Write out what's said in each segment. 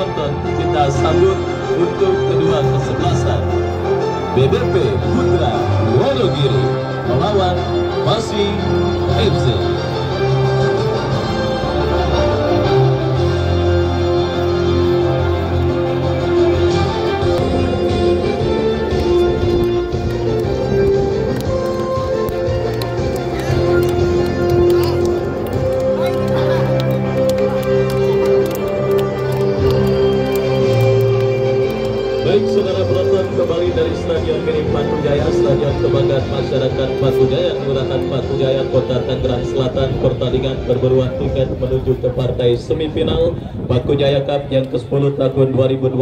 penonton, kita sambut untuk kedua kesebelasan BBP Putra Wonogiri melawan Pasing FC. Baik saudara penonton, kembali dari Stadion Mini Batu Jaya, Stadion Kebanggaan Masyarakat Batu Jaya, Kelurahan Batu Jaya, Kota Tangerang Selatan. Pertandingan perburuan tiket menuju ke partai semifinal Batu Jaya Cup yang ke-10 tahun 2025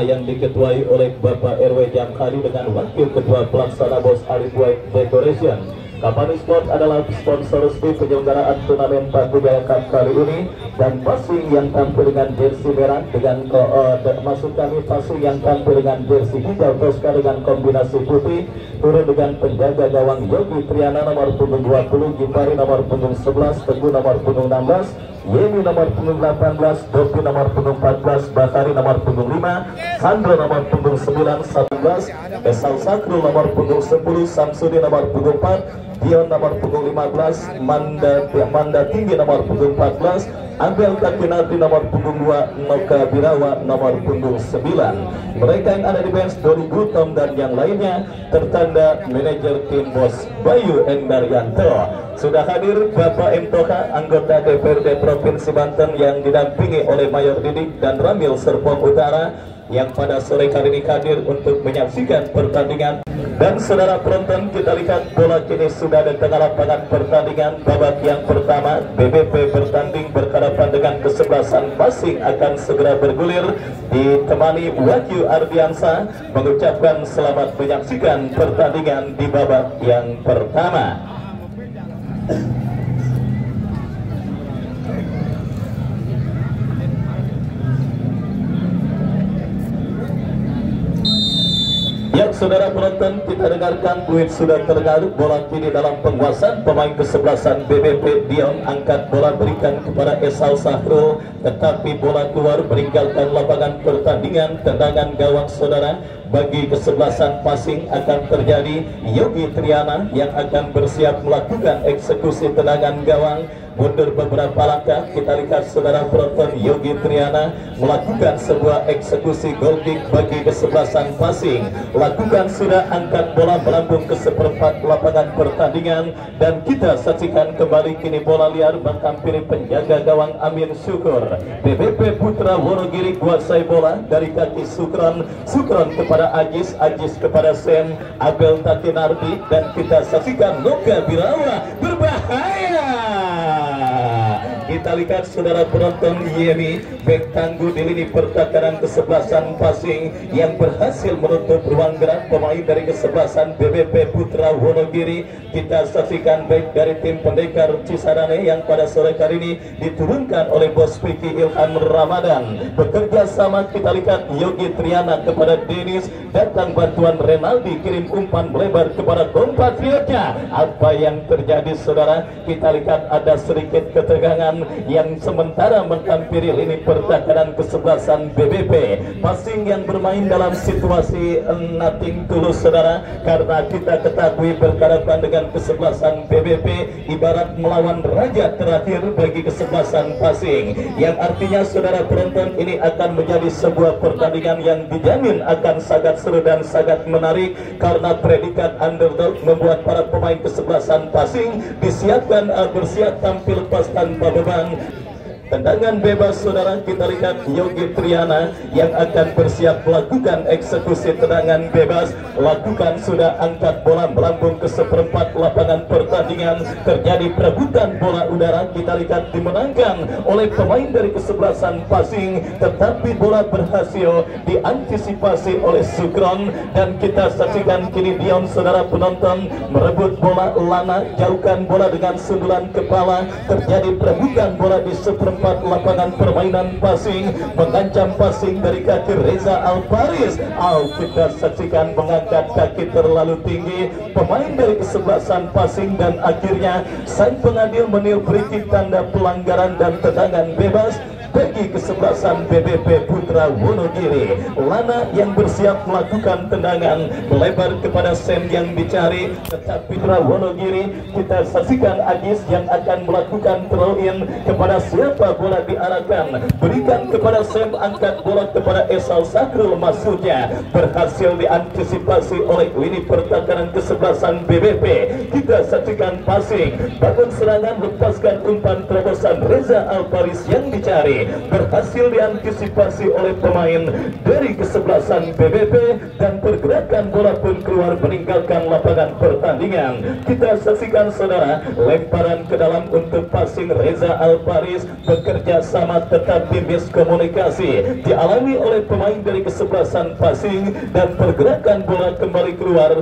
yang diketuai oleh Bapak RW Jamhari dengan Wakil Ketua Pelaksana Bos Arif White Decoration. Kapani Sport adalah sponsor resmi penyelenggaraan turnamen Batu Jaya Cup kali ini, dan Pasing yang tampil dengan jersey merah dengan maksud kami Pasing yang tampil dengan jersey hijau Tosca dengan kombinasi putih, turun dengan penjaga gawang Yogi Triana nomor punggung 20, Gipari nomor punggung 11, Teguh nomor punggung 16, Yemi nomor punggung 18, Dopi nomor punggung 14, Bakari nomor punggung 5, Sandro nomor punggung 9, 11, Esal Sakru nomor punggung 10, Samsudi nomor punggung 4, Dion nomor punggung 15, Manda Tinggi nomor punggung 14, Abel Kakinati nomor punggung 2, Noka Birawa nomor punggung 9. Mereka yang ada di bench, Doni Gutom dan yang lainnya, tertanda manajer tim Bos Bayu Endaryanto. Sudah hadir Bapak M. Toha, anggota DPRD Provinsi Banten yang didampingi oleh Mayor Didik dan Ramil Serpong Utara, yang pada sore kali ini hadir untuk menyaksikan pertandingan. Dan saudara penonton, kita lihat bola kini sudah di tengah lapangan pertandingan. Babak yang pertama, BBP bertanding berhadapan dengan kesebelasan Pasing akan segera bergulir. Ditemani Wahyu Ardiansa mengucapkan selamat menyaksikan pertandingan di babak yang pertama. Ya saudara penonton, kita dengarkan duit sudah terdengar. Bola kini dalam penguasaan pemain kesebelasan BBP. Dion angkat bola berikan kepada Esal Sahrul, tetapi bola keluar meninggalkan lapangan pertandingan. Tendangan gawang saudara bagi kesebelasan Pasing akan terjadi. Yogi Triana yang akan bersiap melakukan eksekusi tendangan gawang. Mundur beberapa langkah, kita lihat saudara penonton, Yogi Triana melakukan sebuah eksekusi goal kick bagi kesebelasan Pasing. Lakukan sudah, angkat bola melambung ke seperempat lapangan pertandingan, dan kita saksikan kembali kini bola liar menghampiri penjaga gawang Amin Syukur. BBP Putra Wonogiri kuasai bola dari kaki Sukron, Sukron kepada Ajis, Ajis kepada Sen, Abel Tatinardi, dan kita saksikan Noka Birawa berbahaya. Kita lihat saudara penonton, Yemi bek tangguh di lini pertahanan kesebelasan Pasing yang berhasil menutup ruang gerak pemain dari kesebelasan BBP Putra Wonogiri. Kita saksikan baik dari tim pendekar Cisadane yang pada sore kali ini diturunkan oleh Bos Piki Ilham Ramadan. Bekerja sama, kita lihat Yogi Triana kepada Denis, datang bantuan Renaldi, kirim umpan melebar kepada kompatriotnya. Apa yang terjadi saudara? Kita lihat ada sedikit ketegangan yang sementara menghampiri lini pertahanan kesebelasan BBP. Pasing yang bermain dalam situasi nothing tulus saudara, karena kita ketahui berhadapan dengan kesebelasan BBP ibarat melawan raja terakhir bagi kesebelasan Pasing, yang artinya saudara penonton, ini akan menjadi sebuah pertandingan yang dijamin akan sangat seru dan sangat menarik, karena predikat underdog membuat para pemain kesebelasan Pasing disiapkan bersiap tampil pas tanpa beban. Tendangan bebas saudara, kita lihat Yogi Triana yang akan bersiap melakukan eksekusi tendangan bebas. Lakukan sudah, angkat bola melambung ke seperempat lapangan pertandingan. Terjadi perebutan bola udara, kita lihat dimenangkan oleh pemain dari kesebelasan Pasing, tetapi bola berhasil diantisipasi oleh Sukron, dan kita saksikan kini Dion saudara penonton merebut bola. Lana jauhkan bola dengan sundulan kepala. Terjadi perebutan bola di seperempat lapangan permainan Pasing, mengancam Pasing dari kaki Reza Alvaris. Kita saksikan mengangkat kaki terlalu tinggi pemain dari kesebelasan Pasing, dan akhirnya sang pengadil menilai tanda pelanggaran dan tendangan bebas. bagi kesebelasan BBP Putra Wonogiri. Lana yang bersiap melakukan tendangan melebar kepada Sam yang dicari, tetapi Putra Wonogiri kita saksikan Agis yang akan melakukan throw in kepada siapa bola diarahkan, berikan kepada Sam, angkat bola kepada Esal Sakrul, masuknya berhasil diantisipasi oleh lini pertahanan kesebelasan BBP. Kita saksikan passing, bangun serangan, lepaskan umpan terobosan Reza Alparis yang dicari, berhasil diantisipasi oleh pemain dari kesebelasan BBP dan pergerakan bola pun keluar meninggalkan lapangan pertandingan. Kita saksikan saudara, lemparan ke dalam untuk passing Reza Alparis, bekerja sama tetapi miskomunikasi dialami oleh pemain dari kesebelasan passing dan pergerakan bola kembali keluar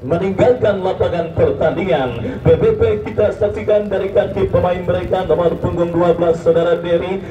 meninggalkan lapangan pertandingan. BBP kita saksikan dari kaki pemain mereka nomor punggung 12 saudara Dery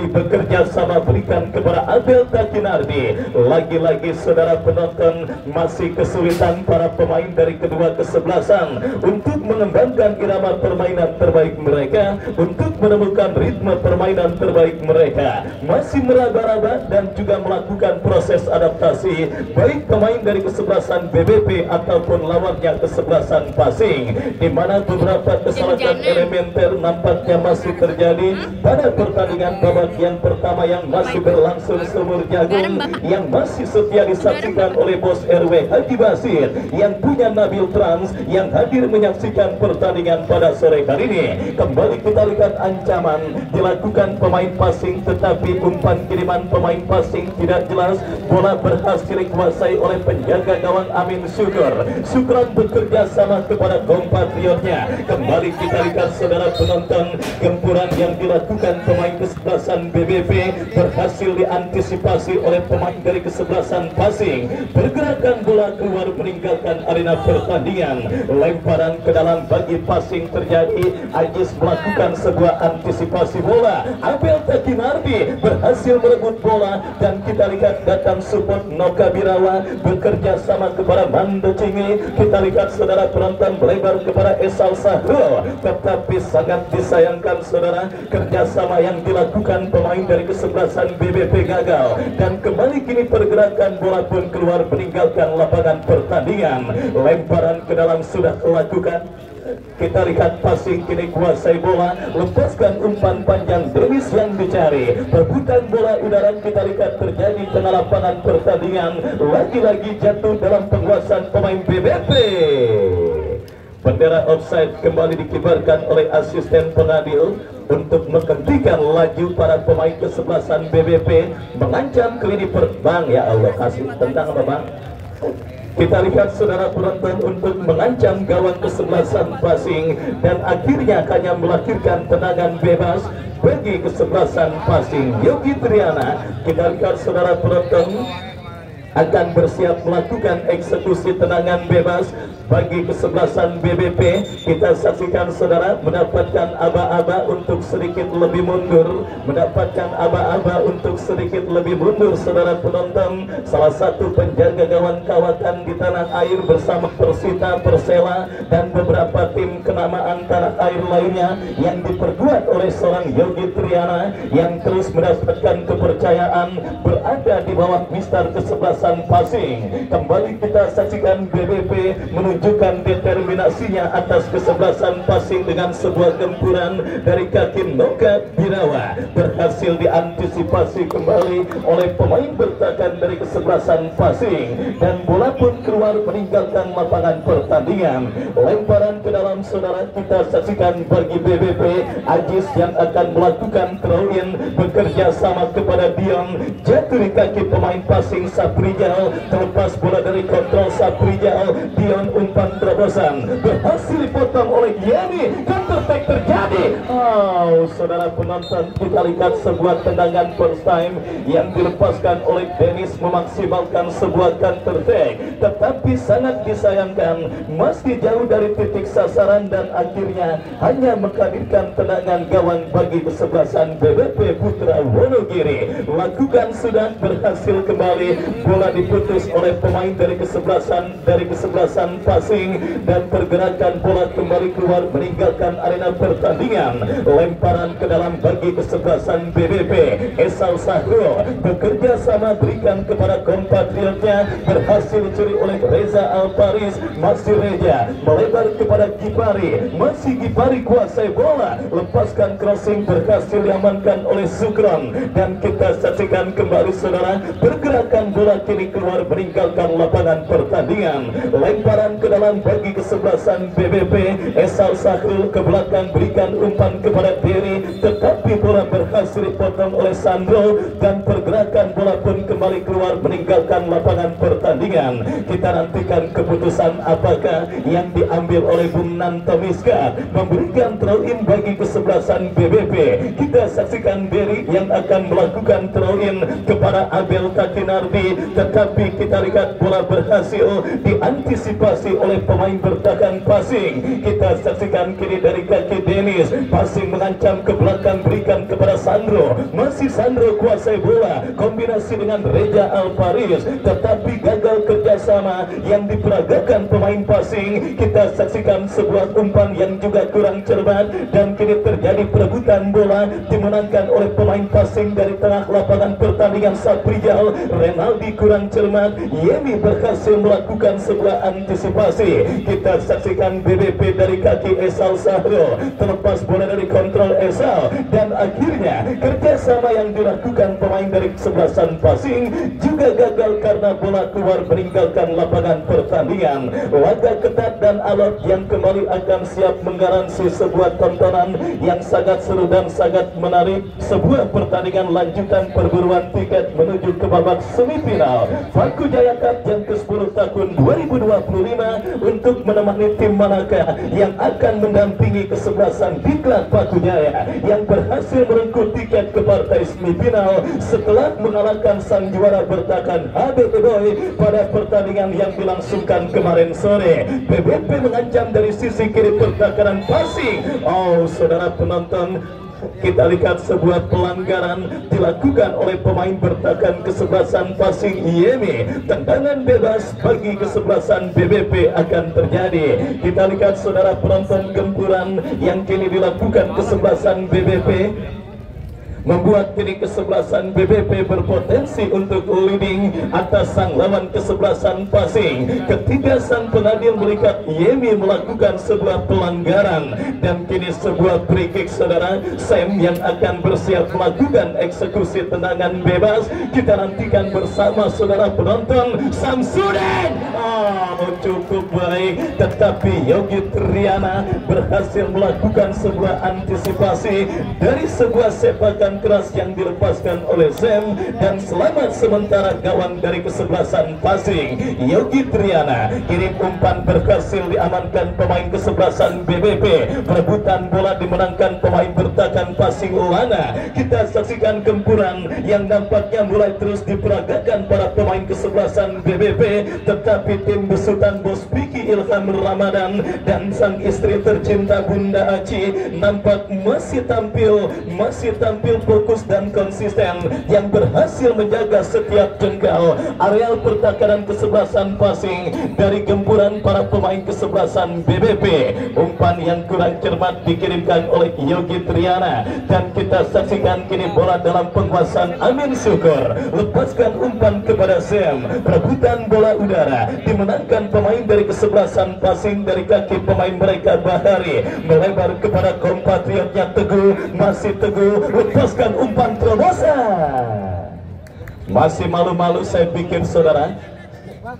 bekerja sama berikan kepada Abel Takinardi. Lagi-lagi saudara penonton, masih kesulitan para pemain dari kedua kesebelasan untuk mengembangkan irama permainan terbaik mereka, untuk menemukan ritme permainan terbaik mereka, masih meraba-raba dan juga melakukan proses adaptasi baik pemain dari kesebelasan BBP ataupun lawannya kesebelasan passing, di mana beberapa kesalahan elementer nampaknya masih terjadi pada pertandingan babak yang pertama yang masih berlangsung sumur jagung, yang masih setia disaksikan oleh Bos RW Haji Basir, yang punya Nabil Trans yang hadir menyaksikan pertandingan pada sore hari ini. Kembali kita lihat ancaman dilakukan pemain passing, tetapi umpan kiriman pemain passing tidak jelas, bola berhasil dikuasai oleh penjaga gawang Amin Syukur. Syukran bekerja sama kepada kompatriotnya. Kembali kita lihat saudara penonton, gempuran yang dilakukan pemain kesebelasan BBP berhasil diantisipasi oleh pemain dari kesebelasan passing. Pergerakan bola keluar meninggalkan arena pertandingan. Lemparan ke dalam bagi passing terjadi. Ajis melakukan sebuah antisipasi bola. Abel Takinardi berhasil merebut bola dan kita lihat datang support Noka Birawa bekerja sama kepada Mando Cingi. Kita lihat saudara penonton melebar kepada Esal Sahrul, tetapi sangat disayangkan saudara, kerjasama yang dilakukan pemain dari kesebelasan BBP gagal dan kembali kini pergerakan bola pun keluar meninggalkan lapangan pertandingan. Lemparan ke dalam sudah dilakukan. Kita lihat passing kini kuasai bola, lepaskan umpan panjang Dennis yang dicari, perebutan bola udara kita lihat terjadi tengah lapangan pertandingan, lagi-lagi jatuh dalam penguasaan pemain BBP. Bendera offside kembali dikibarkan oleh asisten pengadil untuk menghentikan laju para pemain kesebelasan BBP, mengancam ke lini perbang. Ya Allah, kasih tendang apa bang? Kita lihat saudara penonton untuk mengancam gawang kesebelasan passing dan akhirnya hanya melahirkan tendangan bebas bagi kesebelasan passing. Yogi Triana, kita lihat saudara penonton akan bersiap melakukan eksekusi tendangan bebas bagi kesebelasan BBP. Kita saksikan saudara mendapatkan aba-aba untuk sedikit lebih mundur, mendapatkan aba-aba untuk sedikit lebih mundur saudara penonton. Salah satu penjaga gawang kawakan di tanah air bersama Persita, Persela dan beberapa tim kenamaan tanah air lainnya yang diperkuat oleh seorang Yogi Triana yang terus mendapatkan kepercayaan berada di bawah mistar kesebelasan passing. Kembali kita saksikan BBP menunjukkan determinasinya atas kesebelasan passing dengan sebuah gempuran dari kaki Noka Birawa, berhasil diantisipasi kembali oleh pemain bertahan dari kesebelasan passing dan bola pun keluar meninggalkan lapangan pertandingan. Lemparan ke dalam saudara kita saksikan bagi BBP. Ajis yang akan melakukan throw in bekerja sama kepada Dion, jatuh di kaki pemain passing Saprijal, terlepas bola dari kontrol Saprijal. Dion umpan terobosan berhasil dipotong oleh Yeni, counter attack terjadi. Oh saudara penonton, kita lihat sebuah tendangan first time yang dilepaskan oleh Dennis memaksimalkan sebuah counter attack, tetapi sangat disayangkan masih jauh dari titik sasaran dan akhirnya hanya menghadirkan tendangan gawang bagi kesebelasan BBP Putra Wonogiri. Lakukan sudah berhasil kembali, bola diputus oleh pemain dari kesebelasan passing dan pergerakan bola kembali keluar meninggalkan arena pertandingan. Lemparan ke dalam bagi kesebelasan BBP. Esal Sahrul bekerja sama berikan kepada kompatriotnya, berhasil dicuri oleh Reza Alparis. Masih Reza melebar kepada Gipari, masih Gipari kuasai bola, lepaskan crossing, berhasil diamankan oleh Sukron. Dan kita saksikan kembali saudara, pergerakan bola kini keluar meninggalkan lapangan pertandingan. Lemparan ke dalam bagi kesebelasan BBP. Esal Sahrul ke belakang berikan umpan kepada Dery, tetapi bola berhasil dipotong oleh Sandro dan pergerakan bola pun kembali keluar meninggalkan lapangan pertandingan. Kita nantikan keputusan apakah yang diambil oleh Bung Nanto Miska, memberikan throw in bagi kesebelasan BBP. Kita saksikan Dery yang akan melakukan throw in kepada Abel Takinardi, tetapi kita lihat bola berhasil diantisipasi oleh pemain bertahan passing. Kita saksikan kini dari kaki Dennis, passing mengancam ke belakang berikan kepada Sandro, masih Sandro kuasai bola, kombinasi dengan Reza Alparis, tetapi gagal kerjasama yang diperagakan pemain passing. Kita saksikan sebuah umpan yang juga kurang cermat dan kini terjadi perebutan bola dimenangkan oleh pemain passing dari tengah lapangan pertandingan. Saprijal, Renaldi kurang cermat, Yemi berhasil melakukan sebuah antisipasi. Kita saksikan BBP dari kaki Esal Sahrul, terlepas bola dari kontrol Esal dan akhirnya kerjasama yang dilakukan pemain dari kesebelasan passing juga gagal karena bola keluar meninggalkan lapangan pertandingan. Laga ketat dan alot yang kembali akan siap menggaransi sebuah tontonan yang sangat seru dan sangat menarik, sebuah pertandingan lanjutan perburuan tiket menuju ke babak semifinal Paku Jaya Cup yang ke-10 tahun 2025 untuk menemani tim manakah yang akan mendampingi kesebelasan Diklat Paku Jaya yang berhasil merengkuh tiket ke partai semifinal setelah mengalahkan sang juara bertahan HBP Boy pada pertandingan yang dilangsungkan kemarin sore. BBP mengancam dari sisi kiri pertahanan passing. Oh saudara penonton, kita lihat sebuah pelanggaran dilakukan oleh pemain bertahan kesebelasan passing Yemi. Tendangan bebas bagi kesebelasan BBP akan terjadi. Kita lihat saudara penonton, gempuran yang kini dilakukan kesebelasan BBP membuat kini kesebelasan BBP berpotensi untuk leading atas sang lawan kesebelasan passing. Ketika sang pengadil melihat Yemi melakukan sebuah pelanggaran dan kini sebuah free kick saudara, Sam yang akan bersiap melakukan eksekusi tendangan bebas. Kita nantikan bersama saudara penonton. Samsudin cukup baik, tetapi Yogi Triana berhasil melakukan sebuah antisipasi dari sebuah sepakan keras yang dilepaskan oleh Sam dan selamat sementara gawang dari kesebelasan passing Yogi Triana. Kirim umpan berhasil diamankan pemain kesebelasan BBP. Perebutan bola dimenangkan pemain bertahan passing Lana. Kita saksikan gempuran yang nampaknya mulai terus diperagakan para pemain kesebelasan BBP, tetapi tim besutan Bos Piki Ilham Ramadan dan sang istri tercinta Bunda Aci nampak masih tampil fokus dan konsisten yang berhasil menjaga setiap jengkal areal pertahanan kesebelasan passing dari gempuran para pemain kesebelasan BBP. Umpan yang kurang cermat dikirimkan oleh Yogi Triana dan kita saksikan kini bola dalam penguasaan Amin Syukur, lepaskan umpan kepada Sam. Perebutan bola udara dimenangkan pemain dari kesebelasan passing dari kaki pemain mereka Bahari, melebar kepada kompatriotnya Teguh, masih Teguh, lepaskan umpan terobosan. Masih malu-malu saya pikir saudara,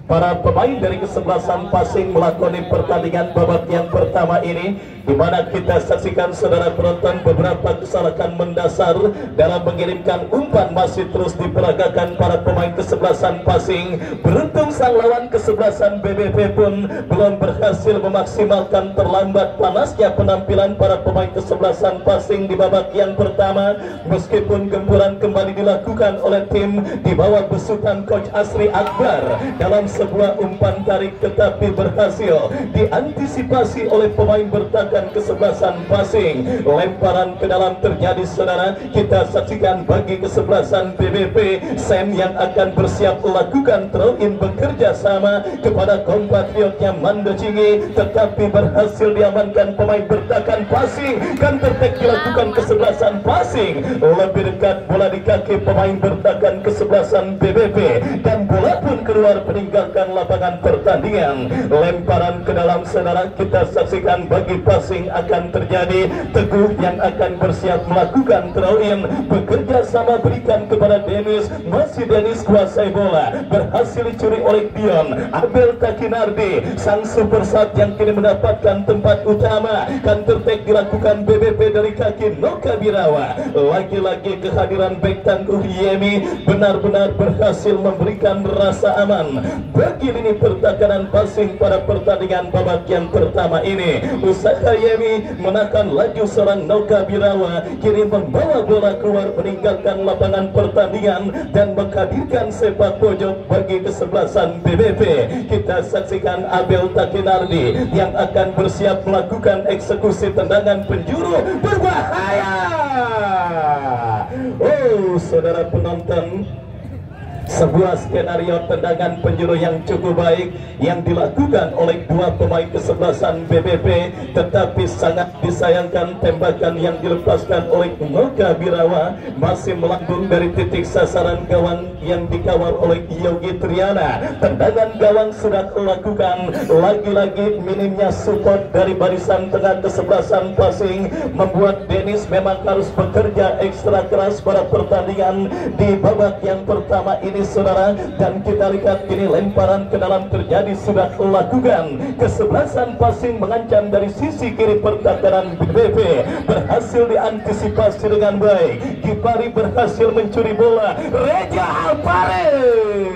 para pemain dari kesebelasan passing melakoni pertandingan babak yang pertama ini, di mana kita saksikan saudara penonton beberapa kesalahan mendasar dalam mengirimkan umpan masih terus diperagakan para pemain kesebelasan passing. Beruntung sang lawan kesebelasan BBP pun belum berhasil memaksimalkan, terlambat panasnya penampilan para pemain kesebelasan passing di babak yang pertama. Meskipun gempuran kembali dilakukan oleh tim di bawah besutan Coach Asri Akbar dalam sebuah umpan tarik, tetapi berhasil diantisipasi oleh pemain bertahan bertakan kesebelasan passing. Lemparan ke dalam terjadi saudara. Kita saksikan bagi kesebelasan BBP. Sam yang akan bersiap lakukan throw in bekerja sama kepada kompatriotnya Mando Cinggi, tetapi berhasil diamankan pemain bertakan passing. Counter attack dilakukan kesebelasan passing. Lebih dekat bola di kaki pemain bertakan kesebelasan BBP dan bola pun keluar meninggalkan lapangan pertandingan. Lemparan ke dalam saudara, kita saksikan bagi passing akan terjadi. Teguh yang akan bersiap melakukan throw in bekerja sama berikan kepada Dennis. Masih Dennis kuasai bola, berhasil dicuri oleh Dion. Abel Takinardi sang super sub yang kini mendapatkan tempat utama. Counter attack dilakukan BBP dari kaki Noka Birawa. Lagi-lagi kehadiran bek tangguh Yemi benar-benar berhasil memberikan rasa aman bagi lini pertahanan passing pada pertandingan babak yang pertama ini. Usaha Yemi menahan laju seorang Noka Birawa, kini membawa bola keluar meninggalkan lapangan pertandingan dan menghadirkan sepak pojok bagi kesebelasan BBP. Kita saksikan Abel Takinardi yang akan bersiap melakukan eksekusi tendangan penjuru berbahaya. Oh, saudara penonton, sebuah skenario tendangan penjuru yang cukup baik yang dilakukan oleh dua pemain kesebelasan BBP, tetapi sangat disayangkan tembakan yang dilepaskan oleh Noka Birawa masih melambung dari titik sasaran gawang yang dikawal oleh Yogi Triana. Tendangan gawang sudah dilakukan, lagi-lagi minimnya support dari barisan tengah kesebelasan passing membuat Dennis memang harus bekerja ekstra keras pada pertandingan di babak yang pertama ini saudara. Dan kita lihat ini lemparan ke dalam terjadi sudah dilakukan. Kesebelasan passing mengancam dari sisi kiri pertahanan BBP, berhasil diantisipasi dengan baik. Kipari berhasil mencuri bola. Reja Alvarez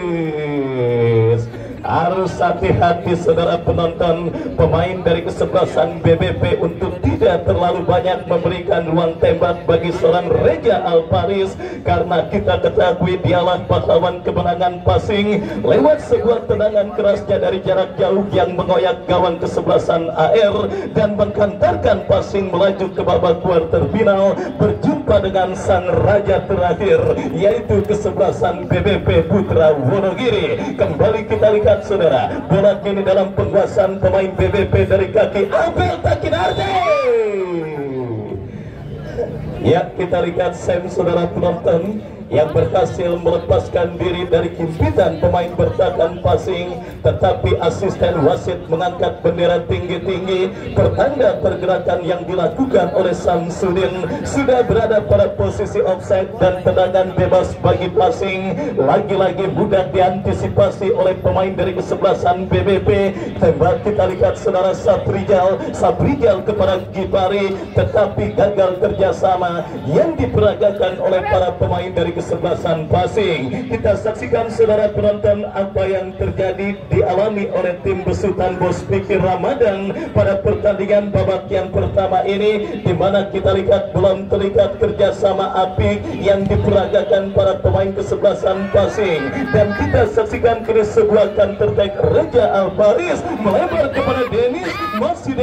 harus hati-hati saudara penonton, pemain dari kesebelasan BBP untuk tidak terlalu banyak memberikan ruang tembak bagi seorang Reja Alvarez, karena kita ketahui dialah pahlawan kemenangan passing lewat sebuah tendangan kerasnya dari jarak jauh yang mengoyak gawang kesebelasan AR dan menghantarkan passing melaju ke babak kuarter final berjumpa dengan sang raja terakhir yaitu kesebelasan BBP Putra Wonogiri. Kembali kita lihat saudara, bola kini dalam penguasaan pemain BBP dari kaki Abel Takinardi. Ya, kita lihat Sam saudara penonton yang berhasil melepaskan diri dari himpitan pemain bertahan passing, tetapi asisten wasit mengangkat bendera tinggi-tinggi pertanda pergerakan yang dilakukan oleh Samsudin sudah berada pada posisi offside dan tendangan bebas bagi passing. Lagi-lagi mudah diantisipasi oleh pemain dari kesebelasan BBP. Tembak kita lihat saudara Saprijal kepada Kipari, tetapi gagal kerjasama yang diperagakan oleh para pemain dari kesebelasan passing. Kita saksikan saudara penonton apa yang terjadi dialami oleh tim besutan Bos Pikir Ramadan pada pertandingan babak yang pertama ini, di mana kita lihat belum terlihat kerjasama apik yang diperagakan para pemain kesebelasan passing. Dan kita saksikan kini sebuah counter attack Reja Alvarez melebar kepada Dennis, masih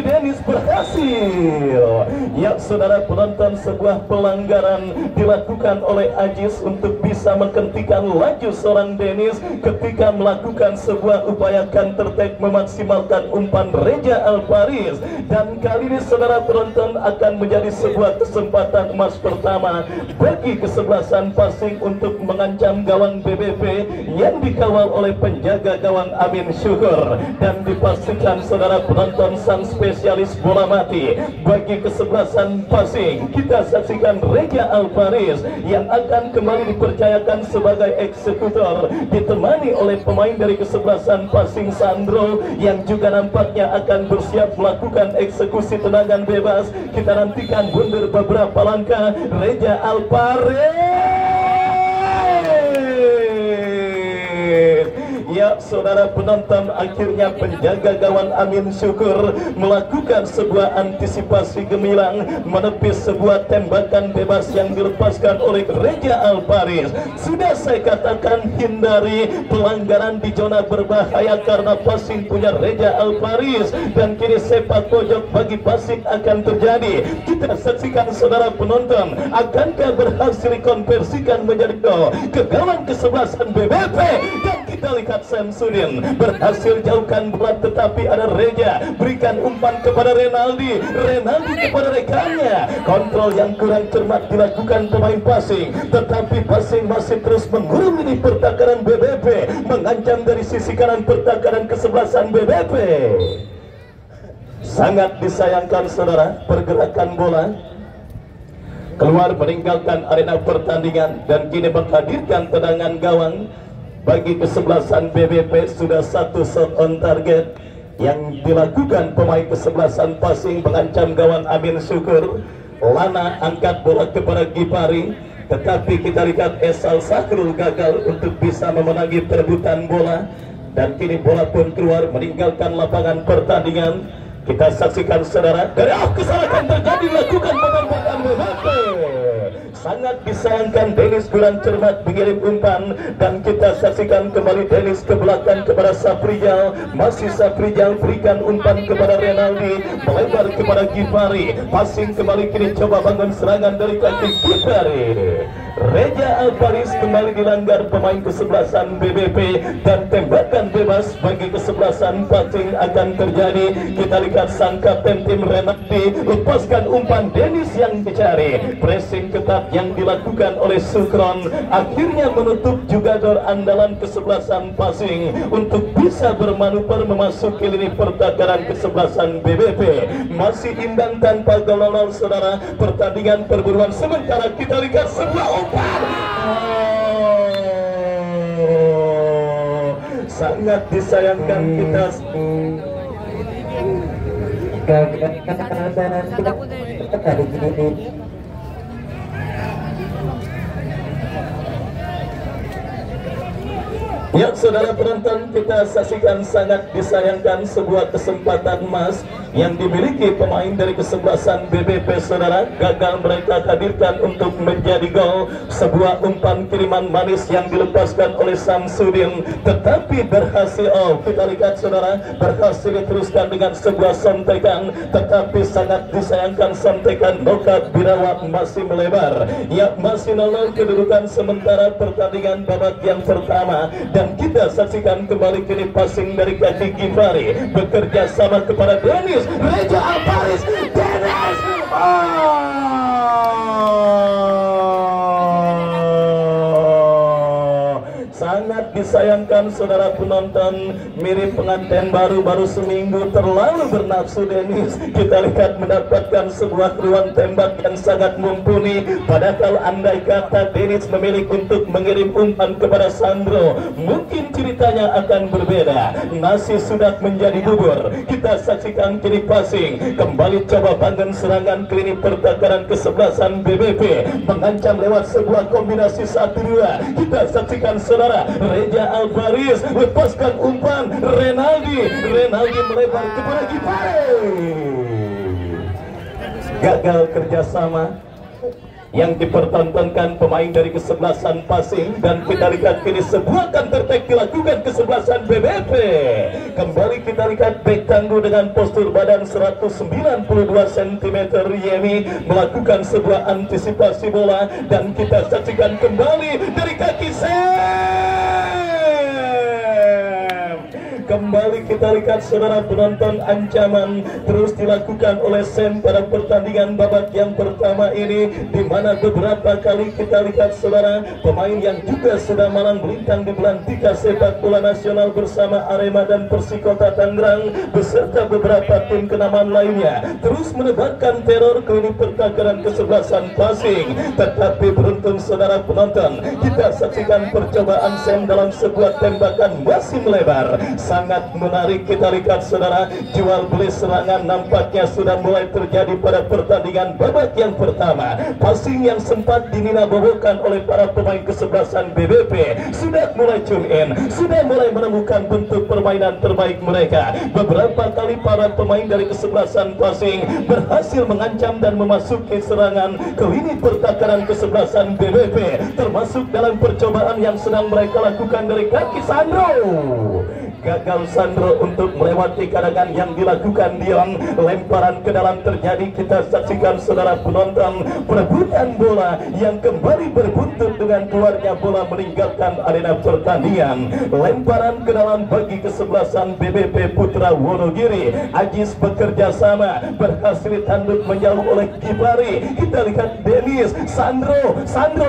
Dennis berhasil. Ya saudara penonton, sebuah pelanggaran dilakukan oleh Ajis untuk bisa menghentikan laju seorang Dennis ketika melakukan sebuah upaya counter attack memaksimalkan umpan Reja Alvarez. Dan kali ini saudara penonton akan menjadi sebuah kesempatan emas pertama bagi kesebelasan passing untuk mengancam gawang BBP yang dikawal oleh penjaga gawang Amin Syukur. Dan dipastikan saudara penonton sang spesialis bola mati bagi kesebelasan passing, kita saksikan Reja Alvarez yang akan kembali dipercayakan sebagai eksekutor, ditemani oleh pemain dari kesebelasan passing Sandro yang juga nampaknya akan bersiap melakukan eksekusi tendangan bebas. Kita nantikan mundur beberapa langkah Reja Alvarez. Ya saudara penonton, akhirnya penjaga gawang Amin Syukur melakukan sebuah antisipasi gemilang menepis sebuah tembakan bebas yang dilepaskan oleh Reza Alvaris. Sudah saya katakan hindari pelanggaran di zona berbahaya karena passing punya Reza Alvaris, dan kini sepak pojok bagi passing akan terjadi. Kita saksikan saudara penonton, akankah berhasil dikonversikan menjadi gol ke gawang kesebelasan BBP, dan kita lihat Samsudin berhasil jauhkan bola, tetapi ada Reza berikan umpan kepada Renaldi kepada rekannya. Kontrol yang kurang cermat dilakukan pemain passing, tetapi passing masih terus menggurumi pertahanan BBP, mengancam dari sisi kanan pertahanan kesebelasan BBP. Sangat disayangkan saudara, pergerakan bola keluar meninggalkan arena pertandingan dan kini menghadirkan tendangan gawang bagi kesebelasan BBP. Sudah satu shot on target yang dilakukan pemain kesebelasan passing mengancam gawang Amin Syukur. Lana angkat bola kepada Gipari, tetapi kita lihat Esal Sakrul gagal untuk bisa memenangi perebutan bola, dan kini bola pun keluar meninggalkan lapangan pertandingan. Kita saksikan saudara, dari kesalahan terjadi lakukan penambahan BBP. Sangat disayangkan Dennis kurang cermat mengirim umpan, dan kita saksikan kembali Dennis ke belakang kepada Safrijal. Masih Safrijal berikan umpan kepada Renaldi, melebar kepada Gipari, passing kembali kini coba bangun serangan dari kaki Gipari. Reza Alvaris kembali dilanggar pemain kesebelasan BBP, dan tembakan bebas bagi kesebelasan passing akan terjadi. Kita lihat sang kapten tim Renaldi lepaskan umpan Dennis yang dicari. Pressing ketat yang dilakukan oleh Sukron akhirnya menutup jugador andalan kesebelasan passing untuk bisa bermanuver memasuki lini pertahanan kesebelasan BBP. Masih imbang tanpa gol saudara, pertandingan perburuan sementara. Kita lihat sebuah umpan, sangat disayangkan kita. Ya saudara penonton, kita saksikan sangat disayangkan sebuah kesempatan emas yang dimiliki pemain dari kesebelasan BBP saudara, gagal mereka hadirkan untuk menjadi gol. Sebuah umpan kiriman manis yang dilepaskan oleh Samsudin, tetapi berhasil, kita lihat saudara, berhasil diteruskan dengan sebuah sontekan, tetapi sangat disayangkan sontekan Nokat Birawat masih melebar. Ya, masih 0 kedudukan sementara pertandingan babak yang pertama, dan kita saksikan kembali kini passing dari kaki Gifari bekerja sama kepada Dennis. Reza Alvaris, Dennis, sangat disayangkan saudara penonton, mirip pengantin baru seminggu, terlalu bernafsu Dennis. Kita lihat mendapatkan sebuah ruang tembak yang sangat mumpuni, padahal andai kata Dennis memilih untuk mengirim umpan kepada Sandro, mungkin ceritanya akan berbeda. Nasi sudah menjadi bubur. Kita saksikan kini passing kembali coba bangun serangan klinik pertahanan kesebelasan BBP, mengancam lewat sebuah kombinasi 1-2. Kita saksikan saudara, Reza Alvaris lepaskan umpan, Renaldi melebar kepada Gipari. Gagal kerjasama yang dipertontonkan pemain dari kesebelasan passing, dan kita lihat kini sebuah counter attack dilakukan kesebelasan BBP. Kembali kita lihat bek tangguh dengan postur badan 192 cm Yemi melakukan sebuah antisipasi bola, dan kita saksikan kembali dari kaki Kembali kita lihat saudara penonton, ancaman terus dilakukan oleh Sam pada pertandingan babak yang pertama ini, di mana beberapa kali kita lihat saudara pemain yang juga sudah malang melintang di Belantika Sepak Bola Nasional bersama Arema dan Persikota Tangerang beserta beberapa tim kenamaan lainnya terus menebarkan teror ke lini pertahanan kesebelasan passing. Tetapi beruntung saudara penonton, kita saksikan percobaan Sam dalam sebuah tembakan masih melebar. sangat menarik. Kita lihat saudara, jual beli serangan nampaknya sudah mulai terjadi pada pertandingan babak yang pertama. Passing yang sempat dininabobokan oleh para pemain kesebelasan BBP sudah mulai tune in, sudah mulai menemukan bentuk permainan terbaik mereka. Beberapa kali para pemain dari kesebelasan Passing berhasil mengancam dan memasuki serangan ke lini pertahanan kesebelasan BBP, termasuk dalam percobaan yang sedang mereka lakukan dari kaki Sandro. Gagal Sandro untuk melewati kadangan yang dilakukan Dion. Lemparan ke dalam terjadi. Kita saksikan saudara penonton, perebutan bola yang kembali berbuntut dengan keluarnya bola meninggalkan arena pertandingan. Lemparan ke dalam bagi kesebelasan BBP Putra Wonogiri. Ajis bekerja sama, berhasil tanduk menjauh oleh Gibari. Kita lihat Dennis, Sandro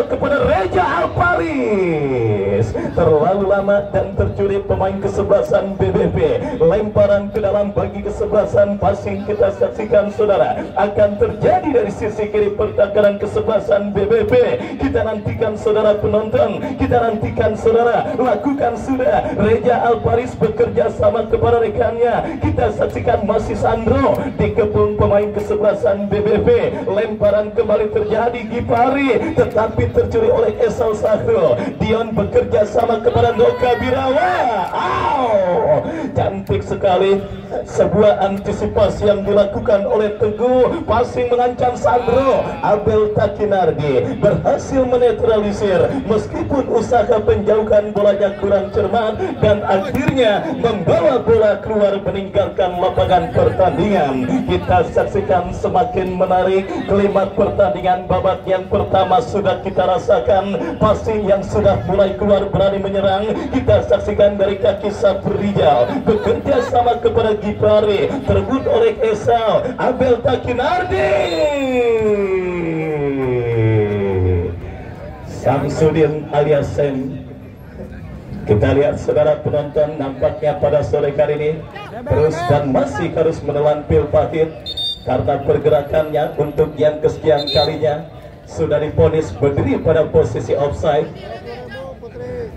kepada Reja Alparis. Terlalu lama dan tercuri pemain kesebelasan BBP. Lemparan ke dalam bagi kesebelasan Passing. Kita saksikan saudara, akan terjadi dari sisi kiri pertahanan kesebelasan BBP. Kita nantikan saudara penonton, kita nantikan saudara, lakukan sudah. Reja Alparis bekerja sama kepada rekannya. Kita saksikan masih Sandro dikepung pemain kesebelasan BBP. Lemparan kembali terjadi Gipari, tetapi tercuri oleh Esau Sahro. Dion bekerja sama kepada Noka Birawa. Cantik sekali sebuah antisipasi yang dilakukan oleh Teguh. Passing mengancam Sandro. Abel Takinardi berhasil menetralisir meskipun usaha penjauhan bolanya kurang cermat dan akhirnya membawa bola keluar meninggalkan lapangan pertandingan. Kita saksikan semakin menarik. Kalimat pertandingan babak yang pertama sudah kita rasakan. Passing yang sudah mulai keluar berani menyerang. Kita saksikan dari kaki Saprijal bekerja sama kepada Gipari, terbut oleh Esau. Abel Takinardi, Samsudin alias Sem. Kita lihat saudara penonton, nampaknya pada sore kali ini terus dan masih harus menelan pil pahit karena pergerakannya untuk yang kesekian kalinya sudah divonis berdiri pada posisi offside.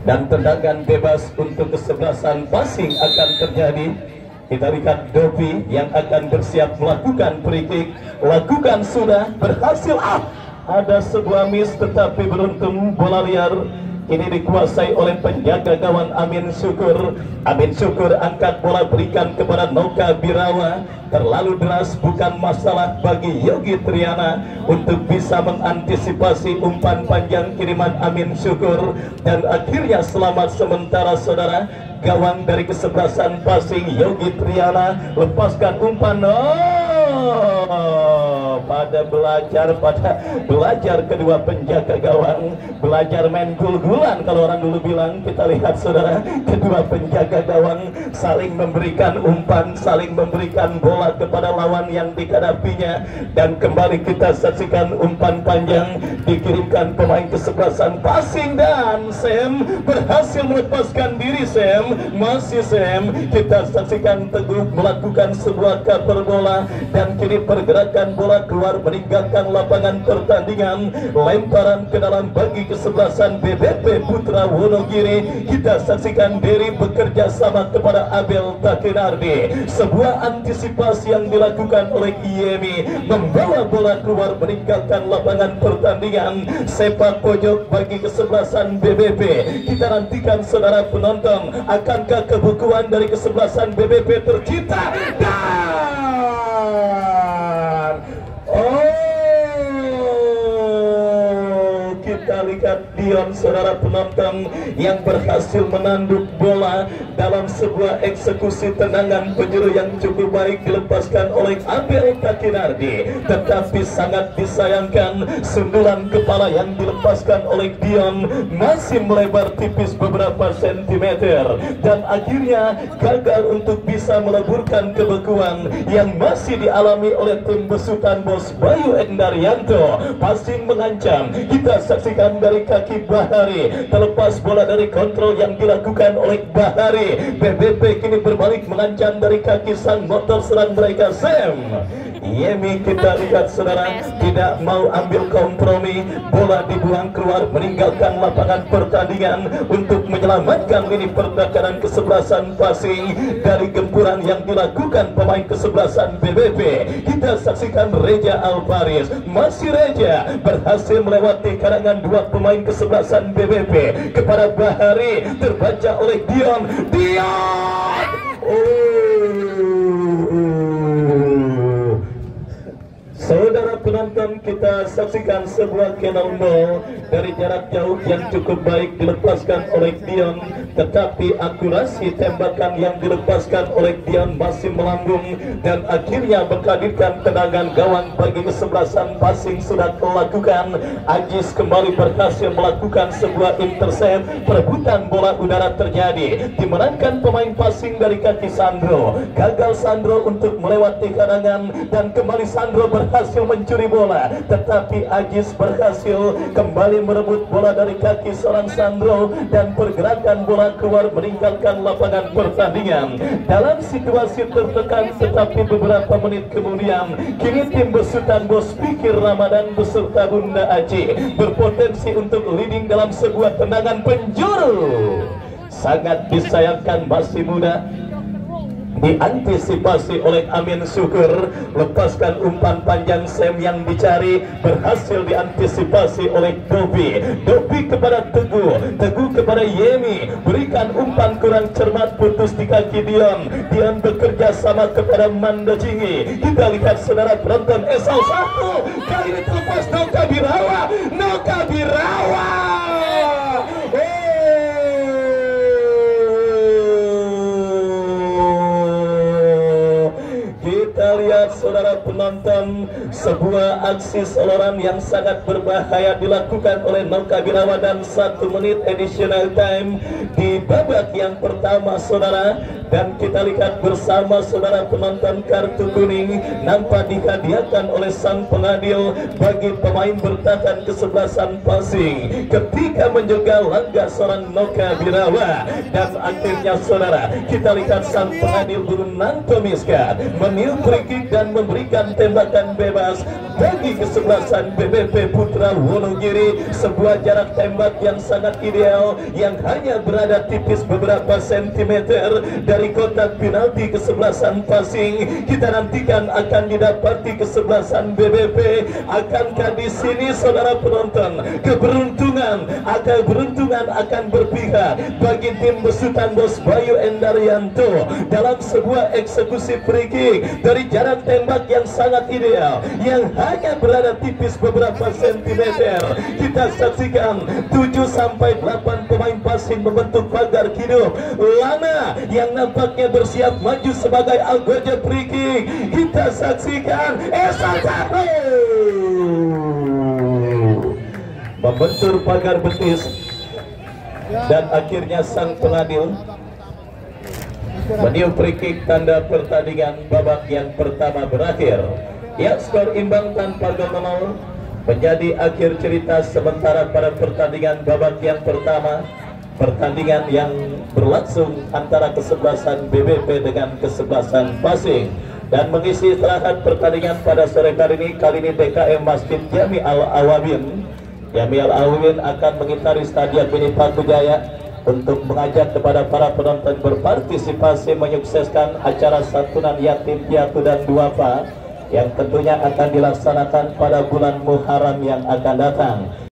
Dan tendangan bebas untuk kesebelasan Passing akan terjadi. Kita lihat Dovi yang akan bersiap melakukan free kick. Lakukan sudah, berhasil. Ada sebuah miss tetapi beruntung bola liar ini dikuasai oleh penjaga gawang Amin Syukur. Amin Syukur angkat bola berikan kepada Noka Birawa. Terlalu deras bukan masalah bagi Yogi Triana untuk bisa mengantisipasi umpan panjang kiriman Amin Syukur. Dan akhirnya selamat sementara saudara. Gawang dari kesebelasan Passing Yogi Triana lepaskan umpan. Pada belajar kedua penjaga gawang, belajar main gul-gulan kalau orang dulu bilang. Kita lihat saudara, kedua penjaga gawang saling memberikan umpan, saling memberikan bola kepada lawan yang dihadapinya. Dan kembali kita saksikan umpan panjang dikirimkan pemain kesebelasan Passing dan Sam berhasil melepaskan diri. Sam, masih Sam. Kita saksikan Teguh melakukan sebuah cover bola dan kini pergerakan bola keluar meninggalkan lapangan pertandingan. Lemparan ke dalam bagi kesebelasan BBP Putra Wonogiri. Kita saksikan Dery bekerja sama kepada Abel Takinardi. Sebuah antisipasi yang dilakukan oleh Yemi membawa bola keluar meninggalkan lapangan pertandingan. Sepak pojok bagi kesebelasan BBP. Kita nantikan saudara penonton, akankah kebukuan dari kesebelasan BBP tercipta? Kita lihat Dion saudara penonton yang berhasil menanduk bola dalam sebuah eksekusi tendangan penjuru yang cukup baik dilepaskan oleh Abel Takinardi. Tetapi sangat disayangkan sundulan kepala yang dilepaskan oleh Dion masih melebar tipis beberapa sentimeter dan akhirnya gagal untuk bisa meleburkan kebekuan yang masih dialami oleh tim besutan Bos Bayu Endarianto. Passing mengancam. Kita saksikan dari kaki Bahari, terlepas bola dari kontrol yang dilakukan oleh Bahari. BBP kini berbalik mengancam dari kaki sang motor serang mereka Sam. Yemi kita lihat saudara tidak mau ambil kompromi, bola dibuang keluar meninggalkan lapangan pertandingan untuk menyelamatkan lini pertahanan kesebelasan Pasing dari gempuran yang dilakukan pemain kesebelasan BBP. Kita saksikan Reja Alvarez, masih Reja berhasil melewati karangan dua pemain kesebelasan BBP kepada Bahari, terbaca oleh Dion. Saudara penonton, kita saksikan sebuah cannonball dari jarak jauh yang cukup baik dilepaskan oleh Dion, tetapi akurasi tembakan yang dilepaskan oleh Dion masih melambung dan akhirnya menghadirkan tendangan gawang bagi kesebelasan Pasing sudah melakukan. Ajis kembali berhasil melakukan sebuah intercept, perebutan bola udara terjadi, dimenangkan pemain Pasing dari kaki Sandro. Gagal Sandro untuk melewati karangan dan kembali Sandro berhasil mencuri bola, tetapi Ajis berhasil kembali merebut bola dari kaki seorang Sandro dan pergerakan bola keluar meninggalkan lapangan pertandingan. Dalam situasi tertekan, tetapi beberapa menit kemudian kini tim besutan Bos Pikir Ramadan beserta Bunda Aci berpotensi untuk leading dalam sebuah tendangan penjuru. Sangat disayangkan masih muda, diantisipasi oleh Amin Syukur, lepaskan umpan panjang Sam yang dicari, berhasil diantisipasi oleh Dobi kepada Teguh kepada Yemi, berikan umpan kurang cermat, putus di kaki Dion bekerja sama kepada Mando Jingi. Kita lihat saudara penonton, SL1 kali ini terlepas Noka Birawa. Kita lihat saudara penonton, sebuah aksi soloran yang sangat berbahaya dilakukan oleh Noka Birawa dan 1 menit additional time di babak yang pertama saudara. Dan kita lihat bersama saudara penonton, kartu kuning nampak dihadiahkan oleh sang pengadil bagi pemain bertahan kesebelasan Pasing ketika menjaga langkah seorang Noka Birawa. Dan akhirnya saudara, kita lihat sang pengadil Brunanto Miska meniup free kick dan memberikan tembakan bebas bagi kesebelasan BBP Putra Wonogiri. Sebuah jarak tembak yang sangat ideal yang hanya berada tipis beberapa sentimeter dari kotak penalti kesebelasan Pasing. Kita nantikan akan didapati kesebelasan BBP. Akankah di sini saudara penonton keberuntungan akan berpihak bagi tim besutan Bos Bayu Endaryanto dalam sebuah eksekusi free kick dari jarak tembak yang sangat ideal yang hanya berada tipis beberapa sentimeter. Kita saksikan 7-8 pemain Pasing membentuk pagar hidup. Lana yang nampaknya bersiap maju sebagai algojo free kick. Kita saksikan SL1 membentur pagar betis dan akhirnya sang pengadil meniup free kick tanda pertandingan babak yang pertama berakhir. Ya, skor imbang tanpa gol menol menjadi akhir cerita sementara pada pertandingan babak yang pertama. Pertandingan yang berlangsung antara kesebelasan BBP dengan kesebelasan Pasing. Dan mengisi istirahat pertandingan pada sore hari ini, kali ini DKM Masjid Jami Al-Awabin akan mengitari Stadion Mini Pakujaya untuk mengajak kepada para penonton berpartisipasi menyukseskan acara santunan yatim piatu dan duafa yang tentunya akan dilaksanakan pada bulan Muharram yang akan datang.